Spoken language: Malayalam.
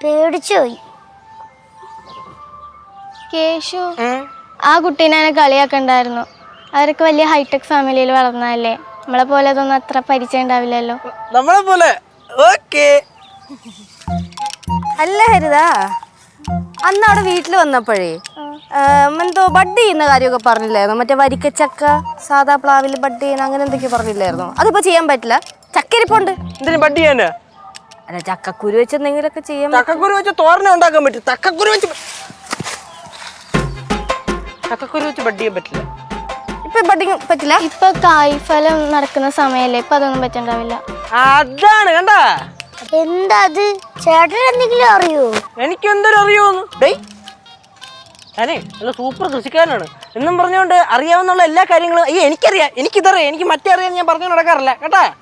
പേടിച്ചുപോയി. കേശു ആ കുട്ടീനെ കളിയാക്കണ്ടായിരുന്നു. അവരൊക്കെ വലിയ ഹൈടെക് ഫാമിലിയിൽ വളർന്നതല്ലേ. നമ്മളെ പോലെ അതൊന്നും അത്ര പരിചയം ഉണ്ടാവില്ലല്ലോ. നമ്മളെ പോലെ. അല്ല ഹരിതാ, അന്ന് അവിടെ വീട്ടിൽ വന്നപ്പോഴേ എന്തോ ബഡ് ചെയ്യുന്ന കാര്യമൊക്കെ പറഞ്ഞില്ലായിരുന്നു? മറ്റേ വരിക്കച്ചക്ക സാധാ പ്ലാവിൽ ബഡ് ചെയ്യുന്ന അങ്ങനെ എന്തൊക്കെയോ പറഞ്ഞില്ലായിരുന്നു? അതിപ്പോ ചെയ്യാൻ പറ്റില്ല, ചക്കരിപ്പുണ്ട്. എന്തിനു ബഡ് ചെയ്യാന്? അല്ല, ചക്കക്കുരു വെച്ച് എന്തെങ്കിലുമൊക്കെ ചെയ്യാൻ. ചക്കക്കുരു വെച്ച് തോരന ഉണ്ടാക്കാൻ പറ്റും. ചക്കക്കുരു വെച്ച് ബഡ് ചെയ്യാൻ പറ്റില്ല. ഇപ്പൊ ബഡിങ് പറ്റില്ല. ഇപ്പൊ കായ്ഫലം നടക്കുന്ന സമയല്ലേ, ഇപ്പൊ അതൊന്നും പറ്റണ്ടാവില്ല. അതാണ് കണ്ടാ. എന്താ അത്? ചേട്ടൻ എന്തെങ്കിലും അറിയോ? എനിക്ക് എന്തൊരു അറിയോന്ന്. ഞാനേ നല്ല സൂപ്പർ കൃഷിക്കാരനാണ് എന്നും പറഞ്ഞുകൊണ്ട് അറിയാവുന്ന എല്ലാ കാര്യങ്ങളും എനിക്കറിയാം, എനിക്കിതറിയാം, എനിക്ക് മറ്റേ അറിയാൻ ഞാൻ പറഞ്ഞു നടക്കാറില്ല കേട്ടാ.